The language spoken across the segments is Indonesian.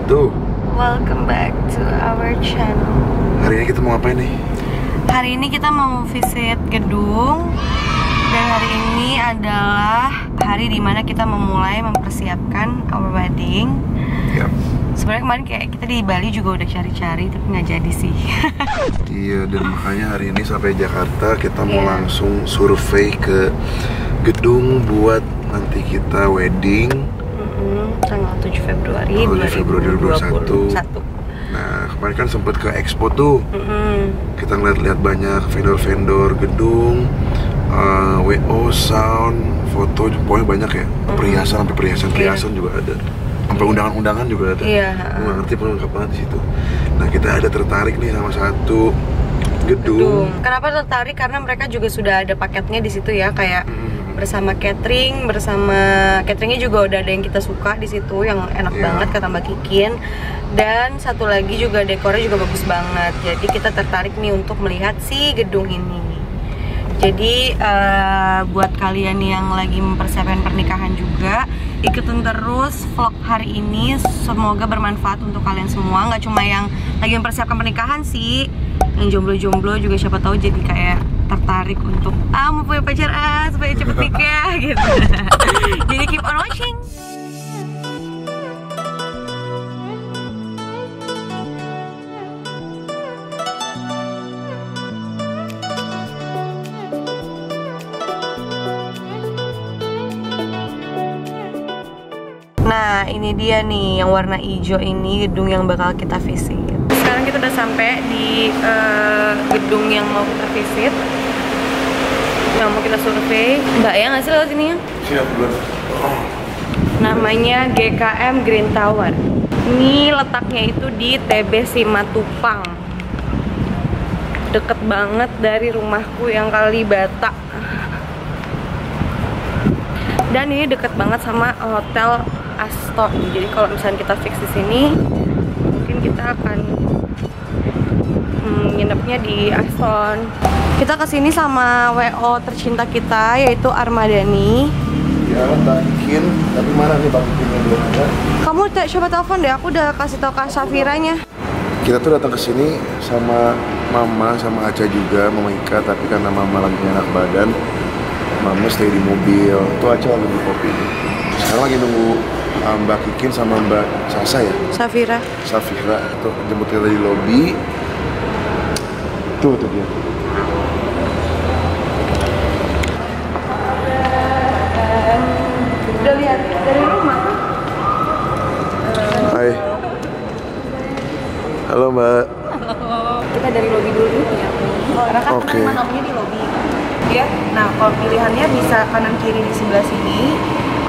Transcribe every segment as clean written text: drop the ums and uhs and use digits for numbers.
wabarakatuh. Welcome back to our channel. Hari ini kita mau ngapain nih? Hari ini kita mau visit gedung. Dan hari ini adalah hari dimana kita memulai mempersiapkan our wedding. Yap. Sebenarnya kemarin kayak kita di Bali juga udah cari-cari tapi nggak jadi sih. Iya, dan makanya hari ini sampai Jakarta kita mau langsung survei ke gedung buat nanti kita wedding. Tanggal 7 Februari 2021. Nah, kemarin kan sempet ke Expo tuh. Kita ngeliat-lihat banyak vendor-vendor gedung, WO, sound, foto, pokoknya banyak ya. Perhiasan, sampai perhiasan juga ada. Sampai undangan-undangan juga ada. Iya. Gue gak ngerti lengkap banget di situ. Nah, kita ada tertarik nih sama satu gedung. Kenapa tertarik? Karena mereka juga sudah ada paketnya di situ ya, kayak bersama catering, cateringnya juga udah ada yang kita suka di situ, yang enak banget kata Mbak Kikin. Dan satu lagi juga dekornya juga bagus banget. Jadi kita tertarik nih untuk melihat si gedung ini. Jadi buat kalian yang lagi mempersiapkan pernikahan juga, ikutin terus vlog hari ini. Semoga bermanfaat untuk kalian semua. Nggak cuma yang lagi mempersiapkan pernikahan sih, yang jomblo-jomblo juga siapa tahu jadi kayak tertarik untuk mau punya pacar supaya cepet nikah gitu. Jadi keep on watching. Nah, ini dia nih yang warna hijau ini, gedung yang bakal kita visit. Sekarang kita udah sampai di gedung yang mau kita visit, yang mau kita survei. Mbak ya nggak sih lewat sini ya? Siap, Bro. Namanya GKM Green Tower. Ini letaknya itu di TB Simatupang. Deket banget dari rumahku yang Kalibata. Dan ini deket banget sama Hotel Aston. Jadi kalau misalnya kita fix di sini, mungkin kita akan nginepnya di Aston. Kita kesini sama WO tercinta kita, yaitu Armadani. Ya, takin, tapi mana nih Bang Kikinnya belum ada. Kamu coba telepon deh, aku udah kasih tau Kak Safiranya. Kita tuh datang ke sini sama Mama, sama Aca juga, Mama Ika, tapi karena Mama lagi enak badan, Mama stay di mobil. Tuh Aca lagi beli kopi. Sekarang lagi nunggu Mbak Kikin sama Mbak Sasa ya? Safira. Safira, tuh jemput kita di lobi. Tuh dia. Udah lihat dari rumah? Hai. Halo Mbak. Halo. Kita dari lobi dulu ya. Karena kan kita namanya di lobi. Ya. Nah, kalau pilihannya bisa kanan kiri di sebelah sini,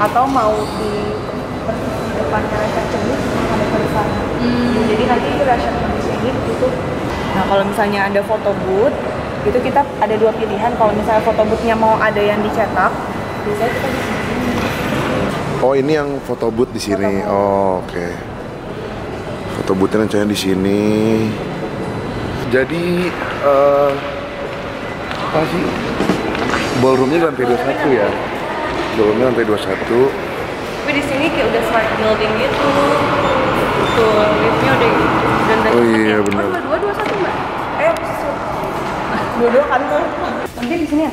atau mau di depan resepsionis ada di sana. Jadi nanti resepsionis ini ditutup. Nah, kalau misalnya ada foto booth, itu kita ada dua pilihan. Kalau misalnya foto boothnya mau ada yang dicetak, biasanya kita di sini. Oh, ini yang foto booth di sini. Oh, oke. Foto boothnya rencana di sini. Jadi apa sih? Ballroomnya lantai 21 ya. Ballroomnya lantai 21. Tapi di sini kayak udah smart building gitu. Tuh, liftnya udah gitu. Dan Oh iya benar. Dua satu Mbak. Dua kan tuh. Nanti di sini ya.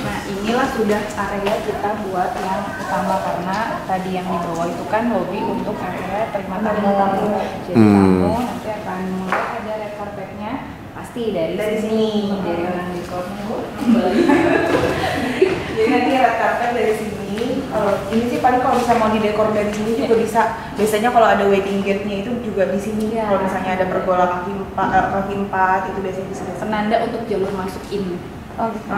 Nah, inilah sudah area kita buat yang utama, karena tadi yang di bawah itu kan lobby untuk area terima tamu. Jadi kamu nanti akan mulai ada red carpetnya pasti dari sini, dari orang dekornya. Jadi nanti red carpet dari sini. Ini sih paling kalau misalnya mau didekor dari sini juga bisa. Biasanya kalau ada wedding gate-nya itu juga di sini. Kalau misalnya ada pergola kaki empat itu biasanya di sini. Penanda untuk jalur masuk ini. Oh, gitu.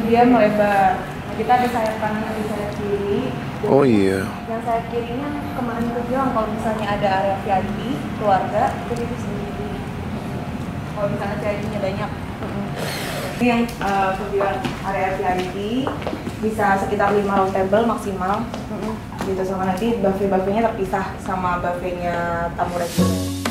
Dia melebar. Nah, kita ada sayap kanan, ada sayap kiri. Oh iya. Yang sayap kirinya kemarin itu bilang kalau misalnya ada area VIP keluarga itu di sini. Kalau misalnya VIP-nya banyak. Ini yang aku bilang area VIP bisa sekitar 5 round table maksimal. Gitu, sama nanti buffet-buffetnya terpisah sama buffetnya tamu reguler.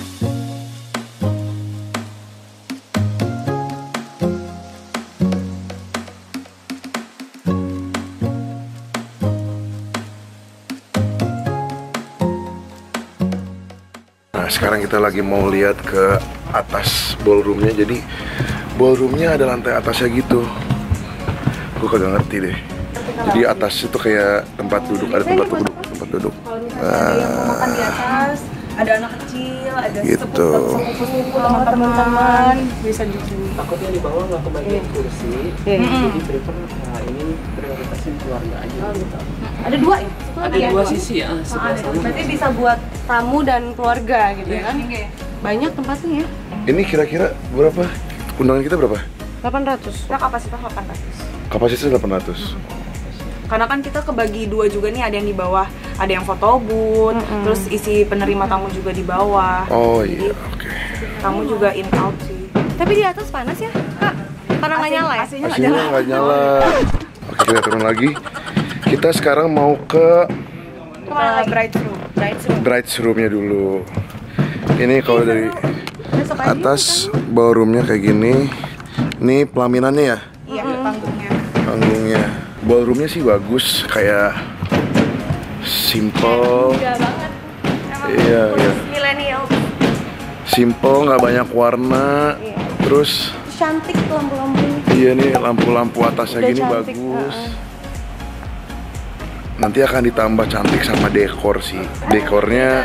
sekarang kita lagi mau lihat ke atas ballroomnya. Jadi ballroomnya ada lantai atasnya gitu. Gue kagak ngerti deh. Jadi atas itu kayak tempat duduk, ada tempat duduk. Kalau misalnya ada yang mau makan di atas, ada anak kecil, ada gitu. sepupu teman-teman bisa di sini. Takutnya di bawah nggak kebagian kursi, jadi prefer ini prioritasnya keluarga aja. Gitu. Ada dua ya? Ada dua sisi ya. Berarti bisa buat tamu dan keluarga gitu ya kan? Banyak tempatnya ya. Ini kira-kira berapa? Undangan kita berapa? 800. Nah, kapasitas 800. Kapasitasnya 800. Karena kan kita kebagi dua juga nih, ada yang di bawah, ada yang foto booth, terus isi penerima tamu juga di bawah. Oh iya, oke. Tamu juga in out sih. Tapi di atas panas ya, Kak? Karena nggak nyala ya? AC-nya Aslinya nggak nyala. Oke, kita turun lagi. Kita sekarang mau ke bride's roomnya dulu. Ini kalau dari atas ballroomnya kayak gini. Ini pelaminannya ya? Iya, panggungnya. Panggungnya. Ballroomnya sih bagus, kayak simple. Mudah banget. Iya, iya. Milenial. Simple, nggak banyak warna. Terus Cantik lampu-lampunya. iya nih lampu-lampu atasnya Udah gini cantik, bagus. Nanti akan ditambah cantik sama dekor sih. Dekornya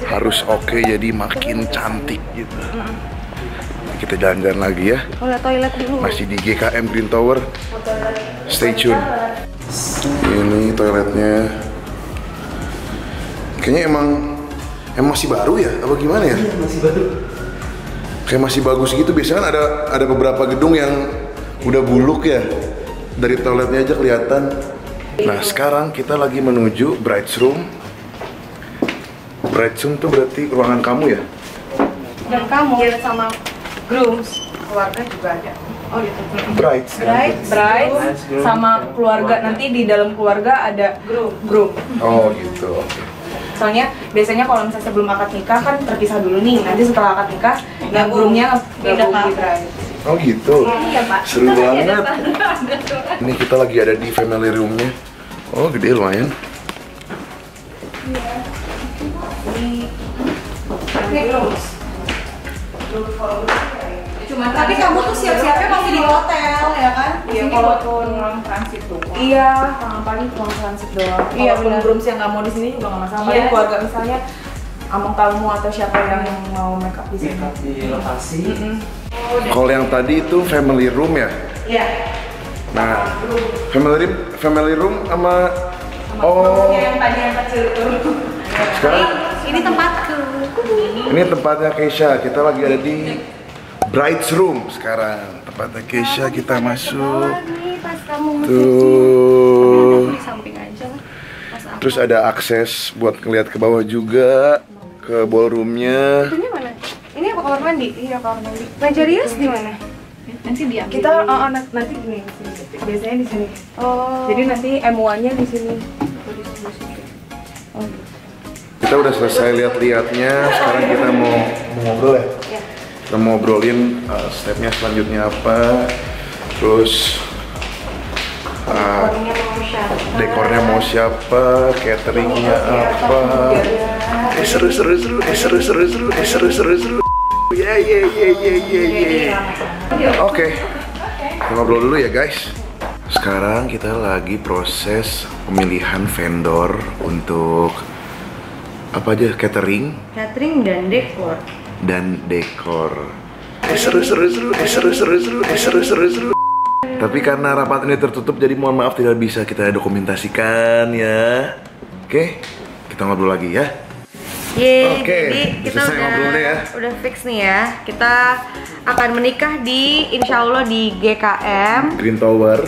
harus oke, jadi makin cantik gitu. Kita jalan-jalan lagi ya. Oh, lihat toilet dulu. Masih di GKM Green Tower. Stay tune. Ini toiletnya. Kayaknya emang masih baru ya? Apa gimana ya? Masih baru. Kayak masih bagus gitu. Biasanya kan ada beberapa gedung yang udah buluk ya. Dari toiletnya aja kelihatan. Nah, sekarang kita lagi menuju bride's room. Bride's room tuh berarti ruangan kamu ya? Dan kamu sama grooms, keluarga juga ada. Oh gitu. Bride's. Bride sama keluarga, nanti di dalam keluarga ada groom. Oh gitu. Oke. Soalnya biasanya kalau misalnya sebelum akad nikah kan terpisah dulu nih, nanti setelah akad nikah yang groomnya gabung di bride. Oh gitu. Iya, Pak. Seru banget. Ini kita lagi ada di family roomnya. Oh gede lumayan. Tapi kamu tuh siap-siapnya masih di hotel ya kan? Iya, kalaupun ruang transit tuh. Iya, paling ruang transit doang. Iya, belum grooms yang nggak mau di sini juga nggak masalah. Paling keluarga misalnya among tamu atau siapa yang mau make up di sini. Make up di lokasi. Kalau yang tadi itu family room ya? Iya. Nah, family room sama Yang tadi yang kecil itu. sekarang Ini tempatku. ini tempatnya Keisha. Kita lagi ada di bride's room sekarang. Tempatnya Keisha, kita masuk. Nih pas kamu Tuh. di samping aja lah. Pas aku. Terus ada akses buat ngeliat ke bawah juga, ke ballroomnya. Itunya mana? Ini apa kamar mandi? Iya, kamar mandi. Meja rias di mana? Nanti diambil. Kita nanti gini di sini. Biasanya di sini. Oh. Jadi nanti M1-nya di sini. Kita udah selesai lihat-lihatnya. Sekarang kita mau ngobrol ya. Kita mau ngobrolin stepnya selanjutnya apa. Terus dekornya mau siapa, cateringnya apa. Seru. Oke, kita ngobrol dulu ya guys. Sekarang kita lagi proses pemilihan vendor untuk apa aja, catering dan dekor. Seru. Tapi karena rapat ini tertutup, jadi mohon maaf tidak bisa kita dokumentasikan ya. Oke, kita ngobrol lagi ya. Yeay, Oke, jadi kita selesai ngobrolnya ya. udah fix nih ya. Kita akan menikah di insya Allah di GKM Green Tower.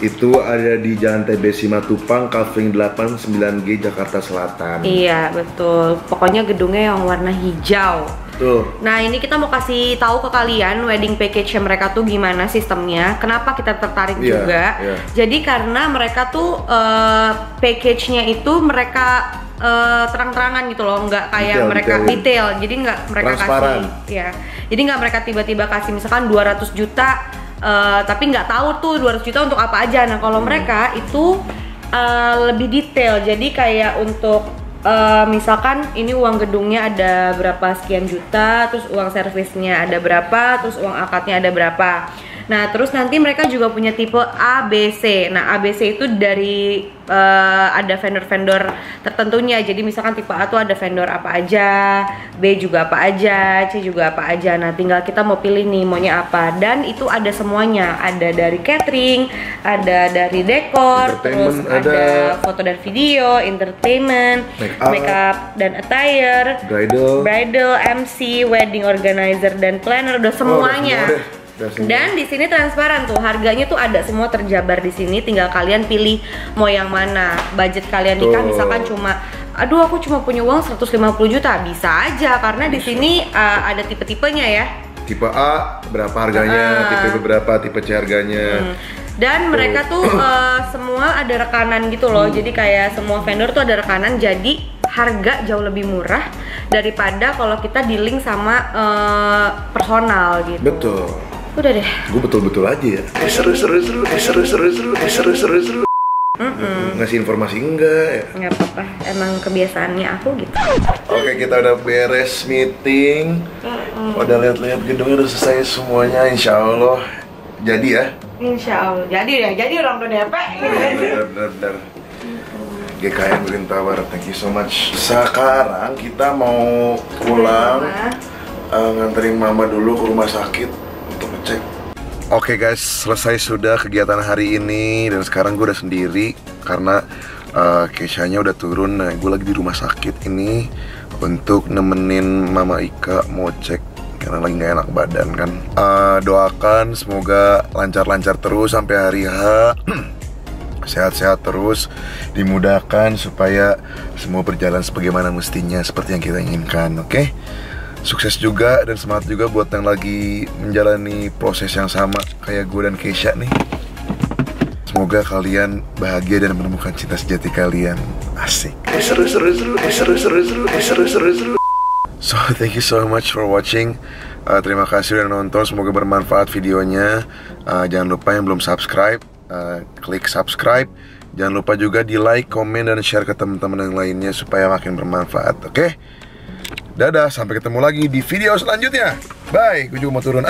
Itu ada di Jalan TB Simatupang, Kavling 89G, Jakarta Selatan. Iya betul. Pokoknya gedungnya yang warna hijau. Tuh. Nah ini kita mau kasih tahu ke kalian wedding package mereka tuh gimana sistemnya. Kenapa kita tertarik juga? Jadi karena mereka tuh package-nya itu mereka terang-terangan gitu loh, nggak kayak mereka detail. Jadi nggak mereka kasih, ya. Jadi nggak mereka tiba-tiba kasih misalkan 200 juta. Tapi nggak tahu tuh 200 juta untuk apa aja. Nah kalau mereka itu lebih detail. Jadi kayak untuk misalkan ini uang gedungnya ada berapa sekian juta, terus uang servisnya ada berapa, terus uang akadnya ada berapa. Nah, terus nanti mereka juga punya tipe A, B, C. Nah, A, B, C itu dari ada vendor-vendor tertentunya. Jadi misalkan tipe A tuh ada vendor apa aja, B juga apa aja, C juga apa aja. Nah, tinggal kita mau pilih nih maunya apa. Dan itu ada semuanya. Ada dari catering, ada dari dekor, terus ada foto dan video, entertainment, makeup dan attire, bridal, MC, wedding organizer dan planner, udah semuanya. Dan di sini transparan tuh, harganya tuh ada semua terjabar di sini. Tinggal kalian pilih mau yang mana. Budget kalian nikah misalkan cuma, aduh aku cuma punya uang 150 juta, bisa aja karena di sini ada tipe-tipenya ya. Tipe A berapa harganya, tipe B berapa, tipe C harganya. Dan mereka tuh semua ada rekanan gitu loh. Jadi kayak semua vendor tuh ada rekanan, jadi harga jauh lebih murah daripada kalau kita di link sama personal gitu. Betul. Udah deh. Gue betul-betul aja ya. Seru. Ngasih informasi enggak ya? Nggak apa-apa, emang kebiasaannya aku gitu. Oke, kita udah beres meeting. Udah lihat-lihat gedungnya udah selesai semuanya, insya Allah. Jadi ya? Insya Allah. Jadi orang udah DP. Benar. GKM Green Tower, thank you so much. Sekarang kita mau pulang, nganterin mama dulu ke rumah sakit untuk ngecek. Oke guys, selesai sudah kegiatan hari ini. Dan sekarang gue udah sendiri karena Keishanya udah turun. Nah, gue lagi di rumah sakit ini untuk nemenin Mama Ika mau cek karena lagi gak enak badan kan. Doakan semoga lancar-lancar terus sampai hari H. Sehat-sehat terus, dimudahkan supaya semua berjalan sebagaimana mestinya, seperti yang kita inginkan, oke? Sukses juga dan semangat juga buat yang lagi menjalani proses yang sama kayak gue dan Keisha nih. Semoga kalian bahagia dan menemukan cinta sejati kalian. Asik. Seru. So, thank you so much for watching. Terima kasih udah nonton, semoga bermanfaat videonya. Jangan lupa yang belum subscribe, klik subscribe. Jangan lupa juga di like, komen, dan share ke teman-teman yang lainnya supaya makin bermanfaat, oke? Dadah, sampai ketemu lagi di video selanjutnya. Bye, gue juga mau turun